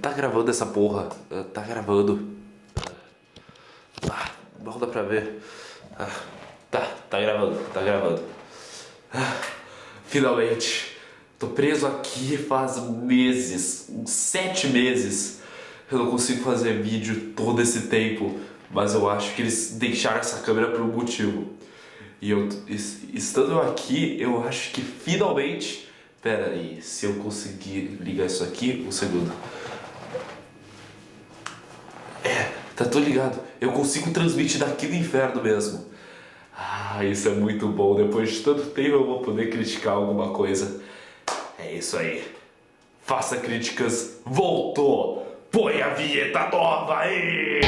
Tá gravando essa porra. Tá gravando. Não dá pra ver. Tá gravando. Finalmente. Tô preso aqui faz meses. Uns 7 meses. Eu não consigo fazer vídeo todo esse tempo. Mas eu acho que eles deixaram essa câmera por um motivo. E eu, estando aqui, eu acho que finalmente... Pera aí, se eu conseguir ligar isso aqui, um segundo. Tá tudo ligado. Eu consigo transmitir daqui do inferno mesmo. Isso é muito bom. Depois de tanto tempo eu vou poder criticar alguma coisa. É isso aí. Faça críticas. Voltou! Põe a vinheta nova aí!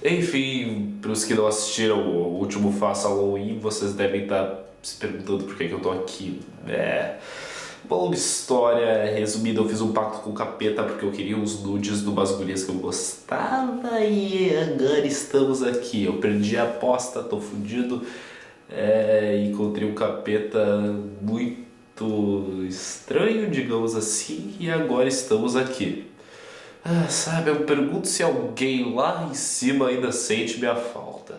Enfim, para os que não assistiram o último Faça Halloween, vocês devem estar se perguntando por que eu tô aqui. Uma longa história, resumida, eu fiz um pacto com o capeta porque eu queria os nudes de umas gurias que eu gostava e agora estamos aqui. Eu perdi a aposta, tô fudido, encontrei um capeta muito estranho, digamos assim, e agora estamos aqui. Sabe, eu me pergunto se alguém lá em cima ainda sente minha falta.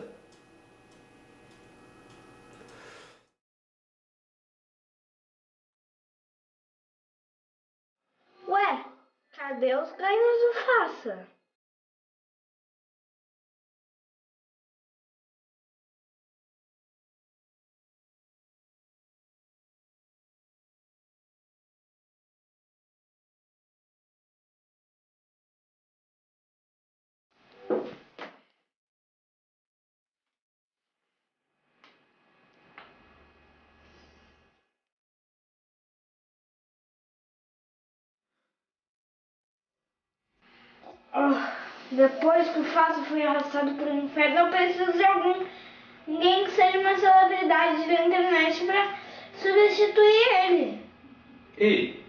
Ué, cadê os ganhos do Faça? Depois que o Faça foi arrastado para o inferno, eu preciso de alguém que seja uma celebridade da internet para substituir ele. Ei!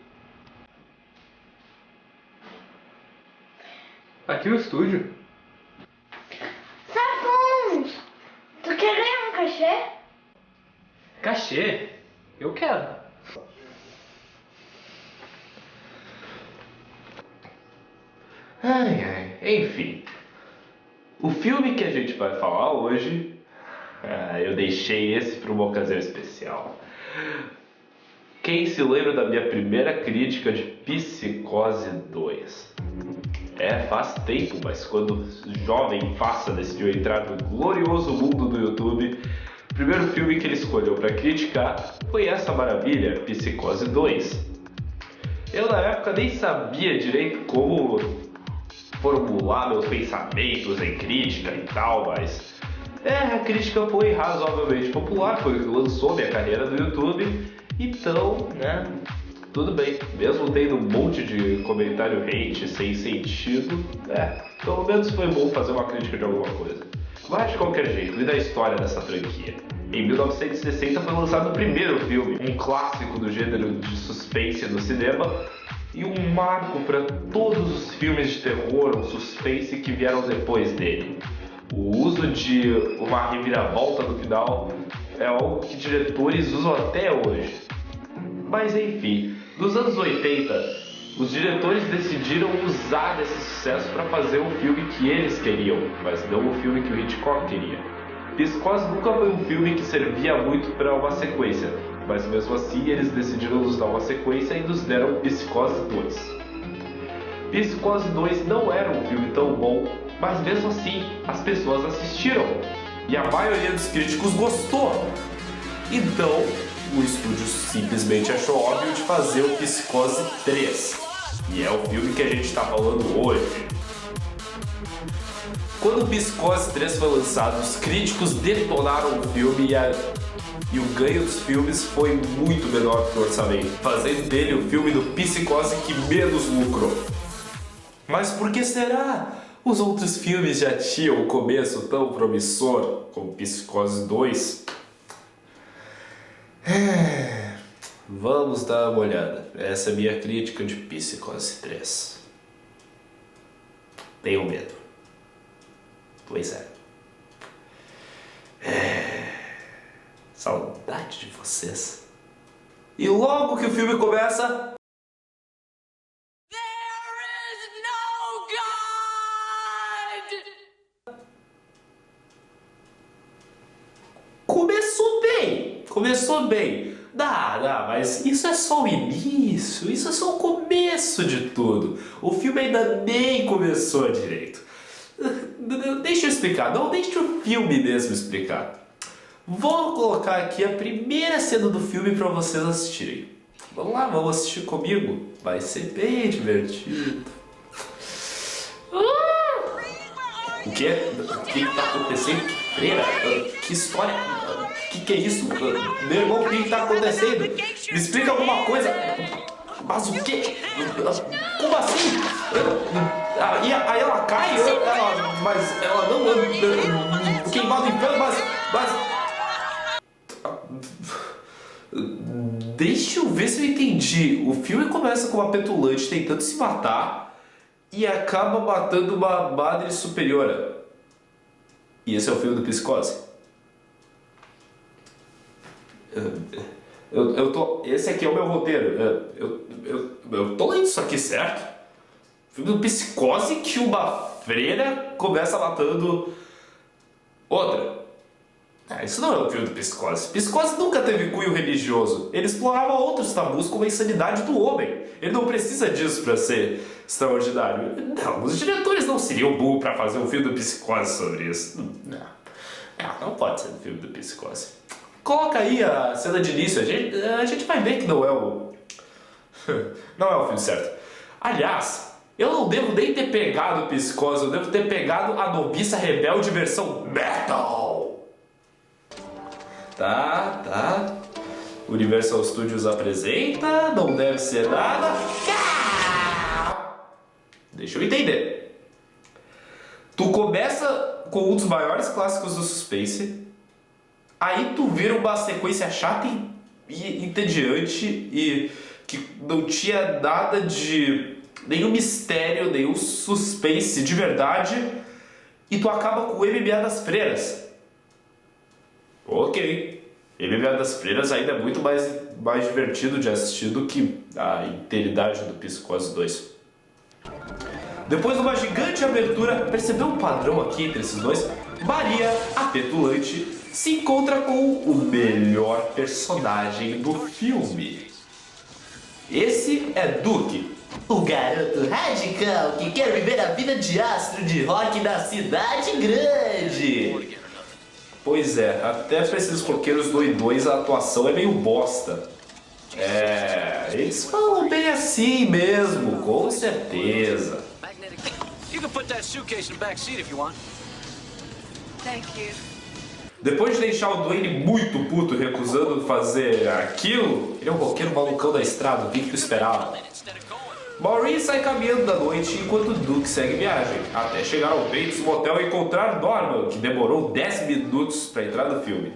Aqui é o estúdio. Sapons! Tu quer ganhar um cachê? Cachê? Eu quero. Enfim. O filme que a gente vai falar hoje, eu deixei esse para uma ocasião especial. Quem se lembra da minha primeira crítica de Psicose 2? Faz tempo, mas quando jovem Faça decidiu entrar no glorioso mundo do YouTube, o primeiro filme que ele escolheu para criticar foi essa maravilha, Psicose 2. Eu na época nem sabia direito como formular meus pensamentos em crítica e tal, mas a crítica foi razoavelmente popular, foi o que lançou minha carreira no YouTube, então, tudo bem. Mesmo tendo um monte de comentário hate sem sentido, pelo menos foi bom fazer uma crítica de alguma coisa. Mas de qualquer jeito, e da história dessa franquia? Em 1960 foi lançado o primeiro filme, um clássico do gênero de suspense no cinema, e um marco para todos os filmes de terror ou suspense que vieram depois dele. O uso de uma reviravolta no final é algo que diretores usam até hoje. Mas enfim, nos anos 80, os diretores decidiram usar desse sucesso para fazer o filme que eles queriam, mas não o filme que o Hitchcock queria. Psicose nunca foi um filme que servia muito para uma sequência, mas mesmo assim eles decidiram nos dar uma sequência e nos deram Psicose 2. Psicose 2 não era um filme tão bom, mas mesmo assim as pessoas assistiram e a maioria dos críticos gostou. Então o estúdio simplesmente achou óbvio de fazer o Psicose 3, e é o filme que a gente está falando hoje. Quando Psicose 3 foi lançado, os críticos detonaram o filme e o ganho dos filmes foi muito menor que o orçamento, fazendo dele o filme do Psicose que menos lucrou. Mas por que será? Os outros filmes já tinham um começo tão promissor como Psicose 2. Vamos dar uma olhada. Essa é a minha crítica de Psicose 3. Tenho medo. Pois é. Saudade de vocês. E logo que o filme começa... Começou bem. Dá, mas isso é só o início, isso é só o começo de tudo. O filme ainda nem começou direito. Deixa eu explicar, não deixa o filme mesmo explicar. Vou colocar aqui a primeira cena do filme para vocês assistirem. Vamos lá, vamos assistir comigo. Vai ser bem divertido. O que tá acontecendo? Freira? Que história? Que é isso? Meu irmão, o que tá acontecendo? Me explica alguma coisa. Mas o quê? Como assim? Aí ela cai? Mas ela não... Queimado em pano, mas... Deixa eu ver se eu entendi. O filme começa com uma petulante tentando se matar e acaba matando uma madre superiora. E esse é o filme do Psicose? Esse aqui é o meu roteiro. Eu tô lendo isso aqui, certo? Filme do Psicose que uma freira começa matando outra. Isso não é o filme do Psicose. Psicose nunca teve cunho religioso. Ele explorava outros tabus como a insanidade do homem. Ele não precisa disso pra ser extraordinário. Não, os diretores não seriam burros pra fazer um filme do Psicose sobre isso. Não pode ser um filme do Psicose. Coloca aí a cena de início, a gente vai ver que não é o filme certo. Aliás, eu não devo nem ter pegado o Psicose, eu devo ter pegado a Noviça Rebelde versão metal. Tá. Universal Studios apresenta, não deve ser nada. Deixa eu entender. Tu começa com um dos maiores clássicos do suspense, aí tu vira uma sequência chata e entediante e que não tinha nada de... nenhum mistério, nenhum suspense de verdade, e tu acaba com o MMA das Freiras. Ok, MMA das Freiras ainda é muito mais divertido de assistir do que a inteiridade do Psicose 2. Depois de uma gigante abertura, percebeu um padrão aqui entre esses dois? Maria, a petulante, se encontra com o melhor personagem do filme. Esse é Duke, o garoto radical que quer viver a vida de astro de rock na cidade grande. Pois é, até pra esses roqueiros doidões a atuação é meio bosta. Eles falam bem assim mesmo, com certeza. Depois de deixar o Dwayne muito puto recusando fazer aquilo, ele é um roqueiro malucão da estrada, o que tu esperava? Maureen sai caminhando da noite enquanto Duke segue viagem, até chegar ao Bates Motel e encontrar Norman, que demorou 10 minutos para entrar no filme.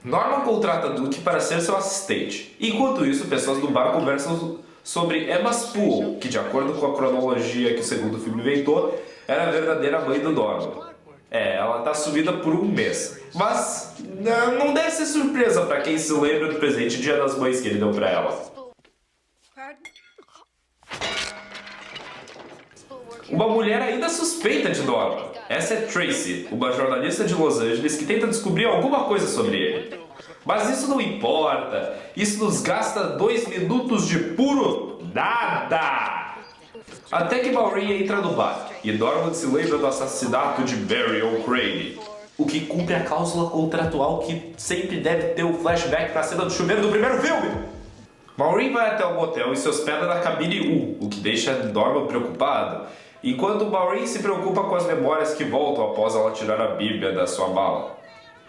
Norman contrata Duke para ser seu assistente. Enquanto isso, pessoas do bar conversam sobre Emma Spool, que de acordo com a cronologia que o segundo filme inventou, era a verdadeira mãe do Norman. Ela tá sumida por um mês. Mas não deve ser surpresa para quem se lembra do presente Dia das Mães que ele deu para ela. Uma mulher ainda suspeita de Norman. Essa é Tracy, uma jornalista de Los Angeles que tenta descobrir alguma coisa sobre ele. Mas isso não importa. Isso nos gasta 2 minutos de puro nada. Até que Maureen entra no bar e Norman se lembra do assassinato de Barry O'Crane, o que cumpre a cláusula contratual que sempre deve ter um flashback pra cena do chuveiro do primeiro filme. Maureen vai até o motel e se hospeda na cabine 1, o que deixa Norman preocupado. enquanto Maureen se preocupa com as memórias que voltam após ela tirar a Bíblia da sua mala.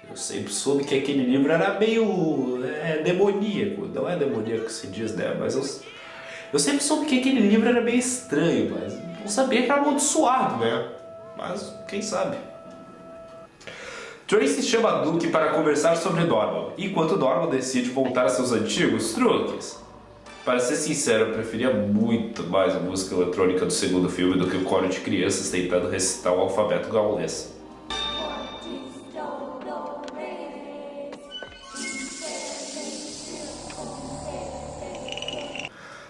Eu sempre soube que aquele livro era meio demoníaco. Não é demoníaco que se diz, né? Mas eu sempre soube que aquele livro era meio estranho, mas não sabia que era amaldiçoado, né? Mas quem sabe? Tracy chama Duke para conversar sobre Norman, enquanto Norman decide voltar a seus antigos truques. Para ser sincero, eu preferia muito mais a música eletrônica do segundo filme do que o coro de crianças tentando recitar o alfabeto gaulês.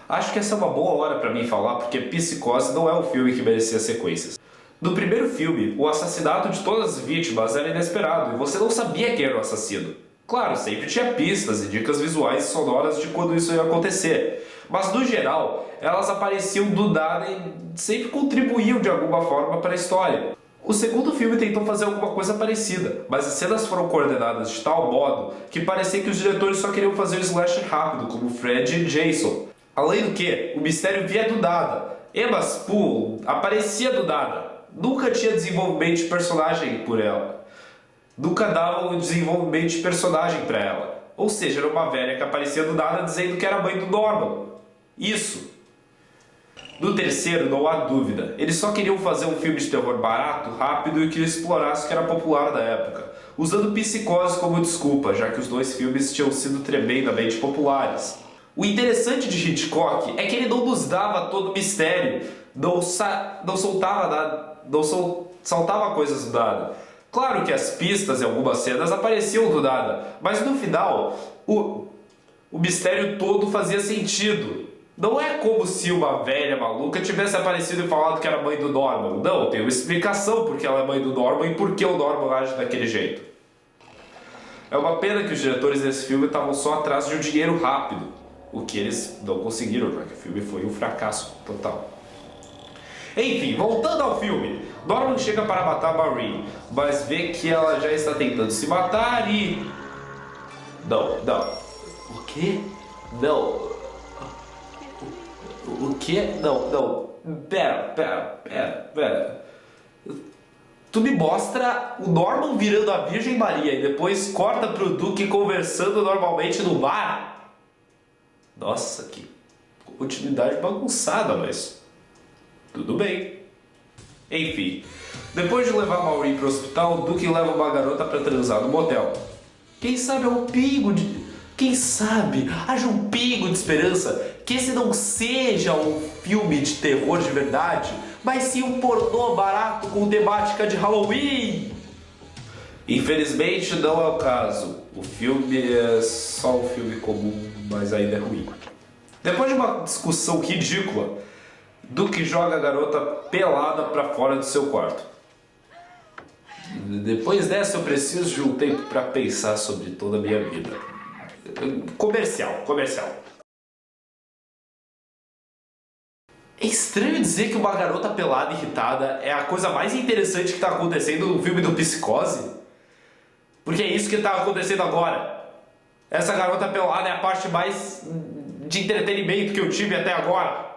Acho que essa é uma boa hora para mim falar, porque Psicose não é um filme que merecia sequências. No primeiro filme, o assassinato de todas as vítimas era inesperado e você não sabia quem era o assassino. Claro, sempre tinha pistas e dicas visuais e sonoras de quando isso ia acontecer, mas no geral, elas apareciam do nada e sempre contribuíam de alguma forma para a história. O segundo filme tentou fazer alguma coisa parecida, mas as cenas foram coordenadas de tal modo que parecia que os diretores só queriam fazer o slasher rápido, como Fred e Jason. Além do que, o mistério via do nada. Emma Spool aparecia do nada. Nunca tinha desenvolvimento de personagem por ela. Nunca dava um desenvolvimento de personagem para ela. Ou seja, era uma velha que aparecia do nada dizendo que era mãe do Norman. Isso. No terceiro, não há dúvida. Eles só queriam fazer um filme de terror barato, rápido e que explorasse o que era popular da época, usando Psicose como desculpa, já que os dois filmes tinham sido tremendamente populares. O interessante de Hitchcock é que ele não nos dava todo o mistério, não soltava nada, saltava coisas do nada. Claro que as pistas em algumas cenas apareciam do nada, mas no final o mistério todo fazia sentido. Não é como se uma velha maluca tivesse aparecido e falado que era mãe do Norman. Não, tem uma explicação porque ela é mãe do Norman e por que o Norman age daquele jeito. É uma pena que os diretores desse filme estavam só atrás de um dinheiro rápido. O que eles não conseguiram, porque o filme foi um fracasso total. Enfim, voltando ao filme. Norman chega para matar Maureen, mas vê que ela já está tentando se matar e... Não. O quê? Não. O quê? Não. Pera. Tu me mostra o Norman virando a Virgem Maria e depois corta pro Duke conversando normalmente no bar? Nossa, que continuidade bagunçada, mas tudo bem. Enfim, depois de levar Maureen para o hospital, o Duke leva uma garota para transar no motel. Quem sabe haja um pingo de esperança que esse não seja um filme de terror de verdade, mas sim um pornô barato com temática de Halloween. Infelizmente não é o caso. O filme é só um filme comum, mas ainda é ruim. Depois de uma discussão ridícula, Duke joga a garota pelada para fora do seu quarto. Depois dessa eu preciso de um tempo para pensar sobre toda a minha vida. Comercial. É estranho dizer que uma garota pelada irritada é a coisa mais interessante que está acontecendo no filme do Psicose. Porque é isso que está acontecendo agora. Essa garota pelada é a parte mais de entretenimento que eu tive até agora.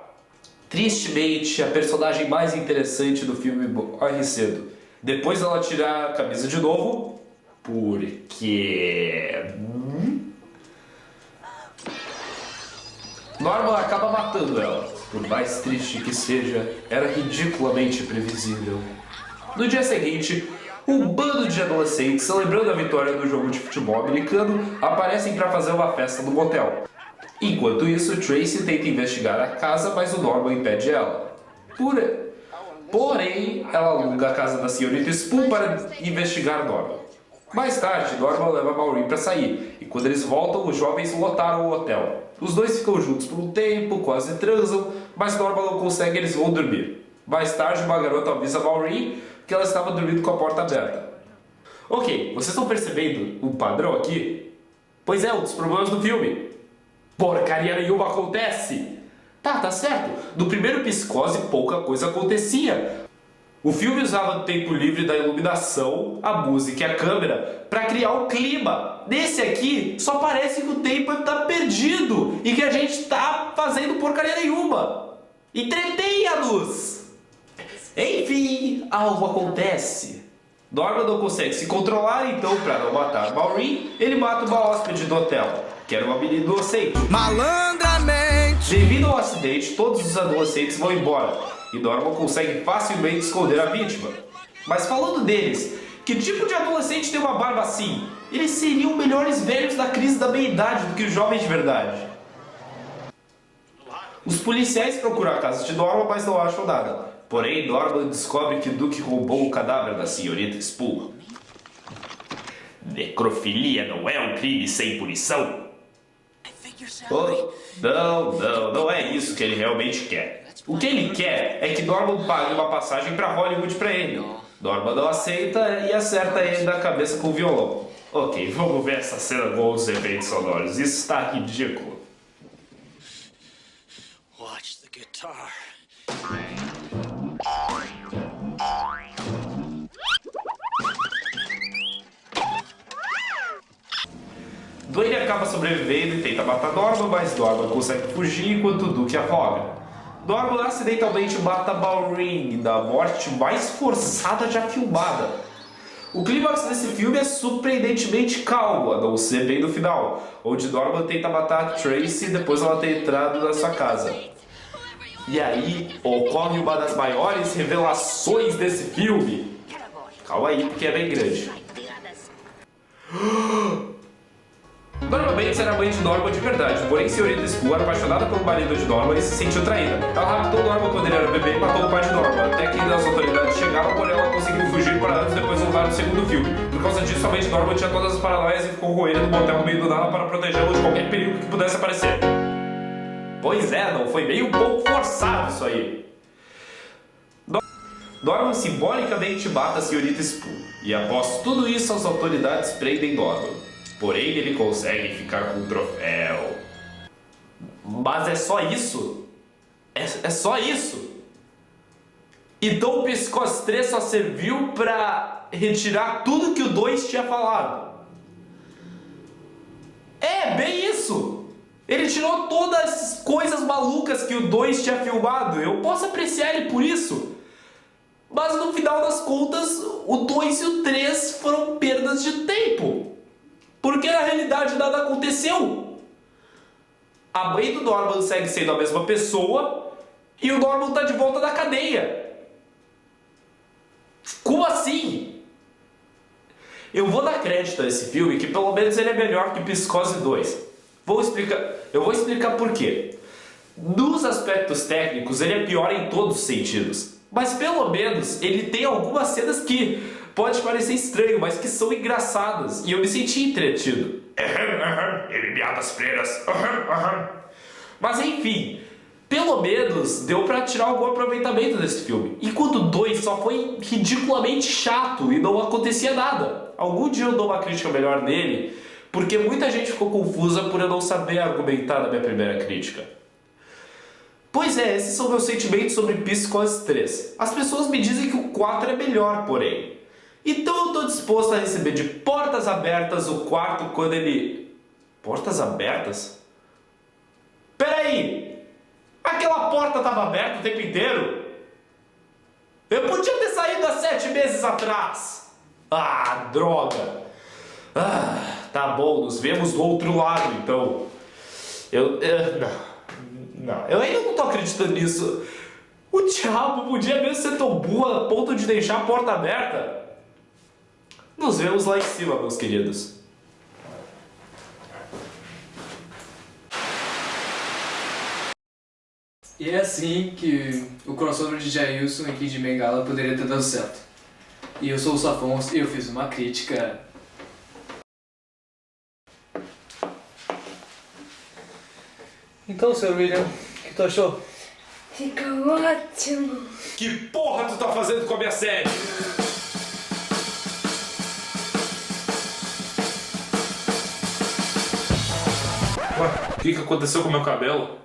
Tristemente, a personagem mais interessante do filme morre cedo. Depois ela tira a camisa de novo, porque... Norman acaba matando ela. Por mais triste que seja, era ridiculamente previsível. No dia seguinte, um bando de adolescentes celebrando a vitória do jogo de futebol americano aparecem para fazer uma festa no motel. Enquanto isso, Tracy tenta investigar a casa, mas o Norman impede ela. Porém, ela aluga a casa da senhorita Spool para investigar Norman. Mais tarde, Norman leva Maureen para sair, e quando eles voltam, os jovens lotaram o hotel. Os dois ficam juntos por um tempo, quase transam, mas Norman não consegue e eles vão dormir. Mais tarde, uma garota avisa Maureen que ela estava dormindo com a porta aberta. Ok, vocês estão percebendo o padrão aqui? Pois é, um dos problemas do filme. Porcaria nenhuma acontece! Tá certo. No primeiro Psicose, pouca coisa acontecia. O filme usava o tempo livre da iluminação, a música e a câmera para criar o clima. Nesse aqui, só parece que o tempo está perdido e que a gente está fazendo porcaria nenhuma. Entretenha-nos! Enfim, algo acontece. Norman não consegue se controlar, então, para não matar Maureen, ele mata uma hóspede do hotel, que era uma menina inocente. Malandramente! Devido ao acidente, todos os adolescentes vão embora, e Norman consegue facilmente esconder a vítima. Mas falando deles, que tipo de adolescente tem uma barba assim? Eles seriam melhores velhos da crise da meia-idade do que os jovens de verdade. Os policiais procuram a casa de Norman, mas não acham nada. Porém, Norman descobre que Duke roubou o cadáver da senhorita Spool. Necrofilia não é um crime sem punição? Oh, não é isso que ele realmente quer. O que ele quer é que Norman pague uma passagem para Hollywood para ele. Norman não aceita e acerta ele na cabeça com o violão. Ok, vamos ver essa cena com os efeitos sonoros. Isso está ridículo. Watch the guitar. Dwayne acaba sobrevivendo e tenta matar Norman, mas Norman consegue fugir enquanto Duke afoga. Norman acidentalmente mata Maureen na morte mais forçada já filmada. O clímax desse filme é surpreendentemente calmo, a não ser bem no final, onde Norman tenta matar a Tracy depois ela ter entrado na sua casa. E aí ocorre uma das maiores revelações desse filme. Calma aí, porque é bem grande. Normalmente era a mãe de Norman de verdade, porém senhorita Spool era apaixonada pelo marido de Norman e se sentiu traída. Ela raptou Norman quando ele era bebê e matou o pai de Norman, até que as autoridades chegaram, porém ela conseguiu fugir para anos depois voltar no segundo filme. Por causa disso, a mãe de Norman tinha todas as paranoias e ficou com ele no motel no meio do nada para protegê-lo de qualquer perigo que pudesse aparecer. Pois é, não foi meio um pouco forçado isso aí. Norman simbolicamente mata a senhorita Spool, e após tudo isso as autoridades prendem Norman. Porém, ele consegue ficar com o troféu. Mas é só isso? É só isso? Então o Psicose 3 só serviu pra retirar tudo que o 2 tinha falado. É, bem isso! Ele tirou todas as coisas malucas que o 2 tinha filmado. Eu posso apreciar ele por isso. Mas no final das contas, o 2 e o 3 foram perdas de tempo. Porque na realidade nada aconteceu. A mãe do Norman segue sendo a mesma pessoa e o Norman tá de volta da cadeia. Como assim? Eu vou dar crédito a esse filme que pelo menos ele é melhor que Psicose 2. Eu vou explicar por quê. Nos aspectos técnicos ele é pior em todos os sentidos. Mas pelo menos ele tem algumas cenas que pode parecer estranho, mas que são engraçadas. E eu me senti entretido. Ele me das freiras. Mas enfim, pelo menos deu pra tirar algum aproveitamento desse filme. Enquanto o 2 só foi ridiculamente chato e não acontecia nada. Algum dia eu dou uma crítica melhor nele, porque muita gente ficou confusa por eu não saber argumentar na minha primeira crítica. Pois é, esses são meus sentimentos sobre Psicose 3. As pessoas me dizem que o 4 é melhor, porém. Então eu tô disposto a receber de portas abertas o quarto quando ele... Portas abertas? Peraí! Aquela porta tava aberta o tempo inteiro? Eu podia ter saído há 7 meses atrás! Ah, droga! Tá bom, nos vemos do outro lado, então. Eu ainda não tô acreditando nisso. O diabo podia mesmo ser tão burro a ponto de deixar a porta aberta? Nos vemos lá em cima, meus queridos. E é assim que o crossover de Jailson e Kid Bengala poderia ter dado certo. E eu sou o Safons e eu fiz uma crítica. Então, Sr. William, o que tu achou? Ficou ótimo. Que porra tu tá fazendo com a minha série? Ué, o que aconteceu com o meu cabelo?